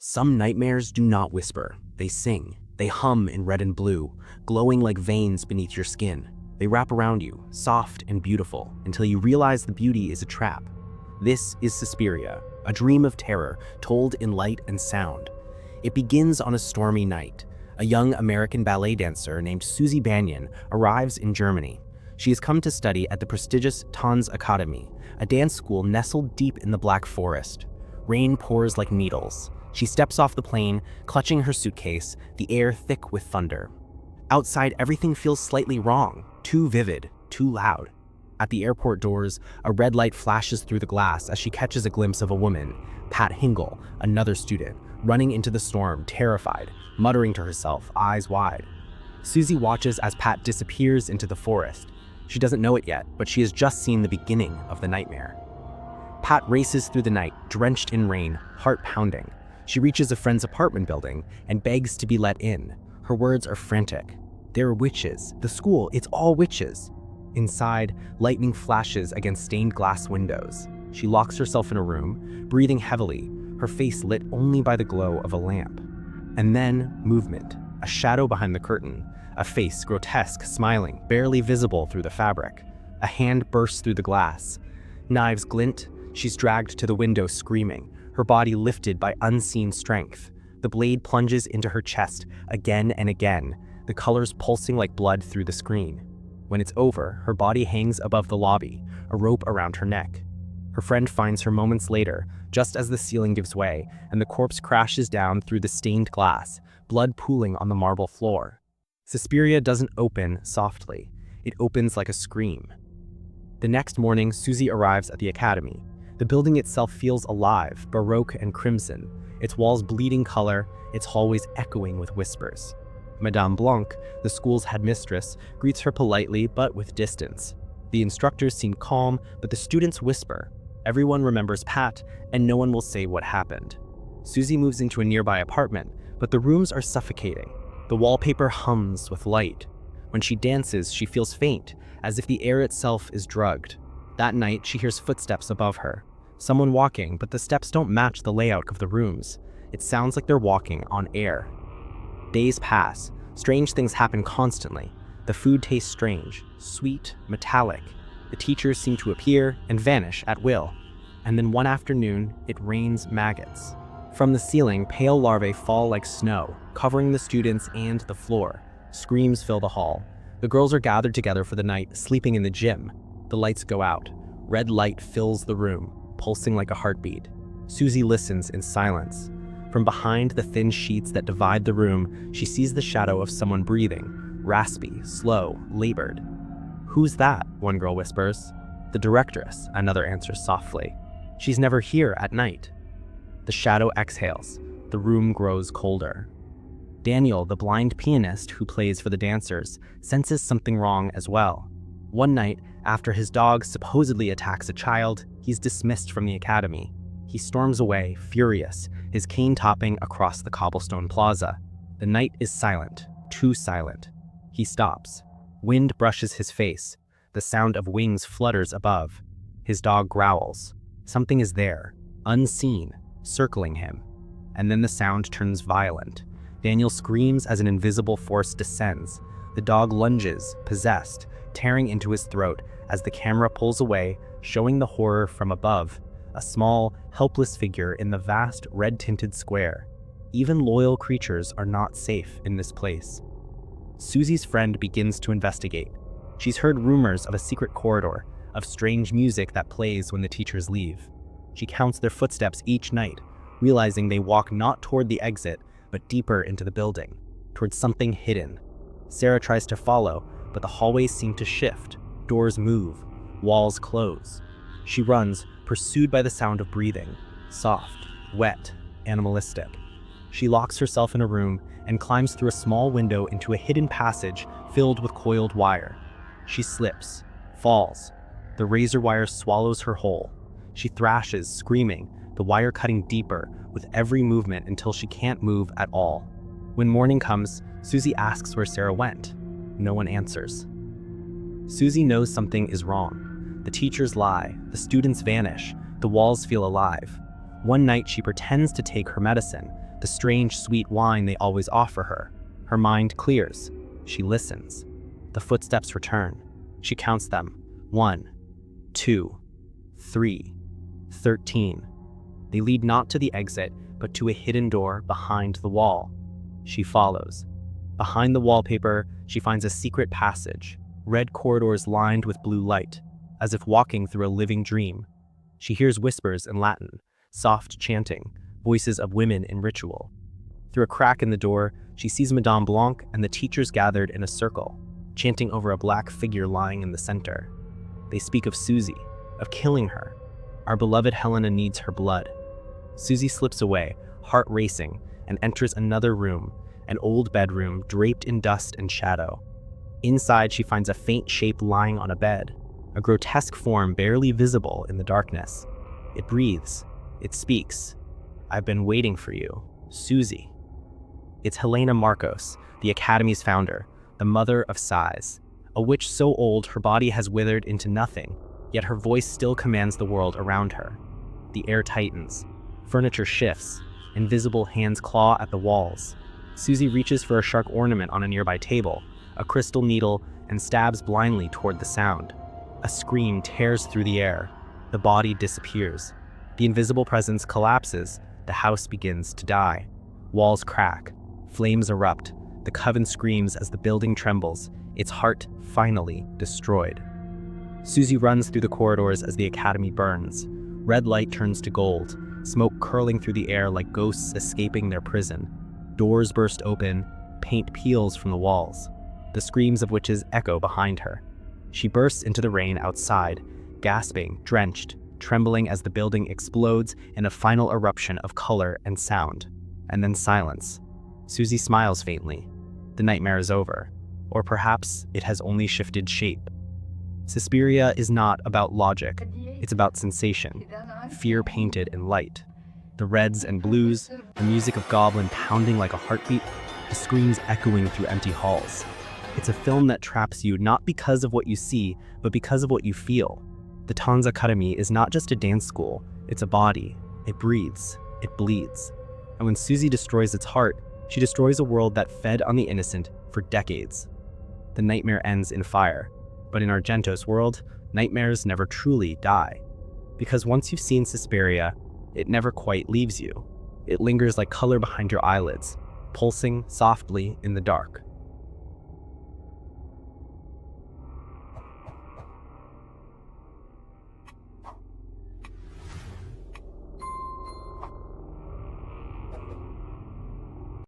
Some nightmares do not whisper, they sing. They hum in red and blue, glowing like veins beneath your skin. They wrap around you, soft and beautiful, until you realize the beauty is a trap. This is Suspiria, a dream of terror told in light and sound. It begins on a stormy night. A young American ballet dancer named Suzy Bannion arrives in Germany. She has come to study at the prestigious Academy, a dance school nestled deep in the Black Forest. Rain pours like needles. She steps off the plane, clutching her suitcase, the air thick with thunder. Outside, everything feels slightly wrong, too vivid, too loud. At the airport doors, a red light flashes through the glass as she catches a glimpse of a woman, Pat Hingle, another student, running into the storm, terrified, muttering to herself, eyes wide. Suzy watches as Pat disappears into the forest. She doesn't know it yet, but she has just seen the beginning of the nightmare. Pat races through the night, drenched in rain, heart pounding. She reaches a friend's apartment building and begs to be let in. Her words are frantic. There are witches. The school, it's all witches. Inside, lightning flashes against stained glass windows. She locks herself in a room, breathing heavily, her face lit only by the glow of a lamp. And then, movement. A shadow behind the curtain. A face, grotesque, smiling, barely visible through the fabric. A hand bursts through the glass. Knives glint. She's dragged to the window screaming, her body lifted by unseen strength. The blade plunges into her chest again and again, the colors pulsing like blood through the screen. When it's over, her body hangs above the lobby, a rope around her neck. Her friend finds her moments later, just as the ceiling gives way and the corpse crashes down through the stained glass, blood pooling on the marble floor. Suspiria doesn't open softly. It opens like a scream. The next morning, Suzy arrives at the academy. The building itself feels alive, baroque and crimson, its walls bleeding color, its hallways echoing with whispers. Madame Blanc, the school's headmistress, greets her politely but with distance. The instructors seem calm, but the students whisper. Everyone remembers Pat, and no one will say what happened. Suzy moves into a nearby apartment, but the rooms are suffocating. The wallpaper hums with light. When she dances, she feels faint, as if the air itself is drugged. That night, she hears footsteps above her. Someone walking, but the steps don't match the layout of the rooms. It sounds like they're walking on air. Days pass. Strange things happen constantly. The food tastes strange, sweet, metallic. The teachers seem to appear and vanish at will. And then one afternoon, it rains maggots. From the ceiling, pale larvae fall like snow, covering the students and the floor. Screams fill the hall. The girls are gathered together for the night, sleeping in the gym. The lights go out. Red light fills the room, pulsing like a heartbeat. Suzy listens in silence. From behind the thin sheets that divide the room, she sees the shadow of someone breathing, raspy, slow, labored. "Who's that?" one girl whispers. "The directress," another answers softly. "She's never here at night." The shadow exhales. The room grows colder. Daniel, the blind pianist who plays for the dancers, senses something wrong as well. One night, after his dog supposedly attacks a child, he's dismissed from the academy. He storms away, furious, his cane topping across the cobblestone plaza. The night is silent, too silent. He stops. Wind brushes his face. The sound of wings flutters above. His dog growls. Something is there, unseen, circling him. And then the sound turns violent. Daniel screams as an invisible force descends. The dog lunges, possessed, tearing into his throat as the camera pulls away, showing the horror from above, a small, helpless figure in the vast, red-tinted square. Even loyal creatures are not safe in this place. Suzy's friend begins to investigate. She's heard rumors of a secret corridor, of strange music that plays when the teachers leave. She counts their footsteps each night, realizing they walk not toward the exit, but deeper into the building, towards something hidden. Sarah tries to follow, but the hallways seem to shift. Doors move, walls close. She runs, pursued by the sound of breathing, soft, wet, animalistic. She locks herself in a room and climbs through a small window into a hidden passage filled with coiled wire. She slips, falls. The razor wire swallows her whole. She thrashes, screaming, the wire cutting deeper with every movement until she can't move at all. When morning comes, Suzy asks where Sarah went. No one answers. Suzy knows something is wrong. The teachers lie, the students vanish, the walls feel alive. One night she pretends to take her medicine, the strange sweet wine they always offer her. Her mind clears. She listens. The footsteps return. She counts them. 1, 2, 3, 13. They lead not to the exit, but to a hidden door behind the wall. She follows. Behind the wallpaper, she finds a secret passage, red corridors lined with blue light, as if walking through a living dream. She hears whispers in Latin, soft chanting, voices of women in ritual. Through a crack in the door, she sees Madame Blanc and the teachers gathered in a circle, chanting over a black figure lying in the center. They speak of Suzy, of killing her. Our beloved Helena needs her blood. Suzy slips away, heart racing, and enters another room, an old bedroom draped in dust and shadow. Inside, she finds a faint shape lying on a bed, a grotesque form barely visible in the darkness. It breathes. It speaks. "I've been waiting for you, Suzy." It's Helena Marcos, the Academy's founder, the mother of sighs, a witch so old her body has withered into nothing, yet her voice still commands the world around her. The air tightens. Furniture shifts. Invisible hands claw at the walls. Suzy reaches for a sharp ornament on a nearby table, a crystal needle, and stabs blindly toward the sound. A scream tears through the air. The body disappears. The invisible presence collapses. The house begins to die. Walls crack. Flames erupt. The coven screams as the building trembles, its heart finally destroyed. Suzy runs through the corridors as the academy burns. Red light turns to gold, smoke curling through the air like ghosts escaping their prison. Doors burst open, paint peels from the walls. The screams of witches echo behind her. She bursts into the rain outside, gasping, drenched, trembling as the building explodes in a final eruption of color and sound. And then silence. Suzy smiles faintly. The nightmare is over. Or perhaps it has only shifted shape. Suspiria is not about logic. It's about sensation. Fear painted in light. The reds and blues, the music of Goblin pounding like a heartbeat, the screams echoing through empty halls. It's a film that traps you not because of what you see, but because of what you feel. The Tanz Academy is not just a dance school, it's a body. It breathes. It bleeds. And when Suzy destroys its heart, she destroys a world that fed on the innocent for decades. The nightmare ends in fire. But in Argento's world, nightmares never truly die. Because once you've seen Suspiria, it never quite leaves you. It lingers like color behind your eyelids, pulsing softly in the dark.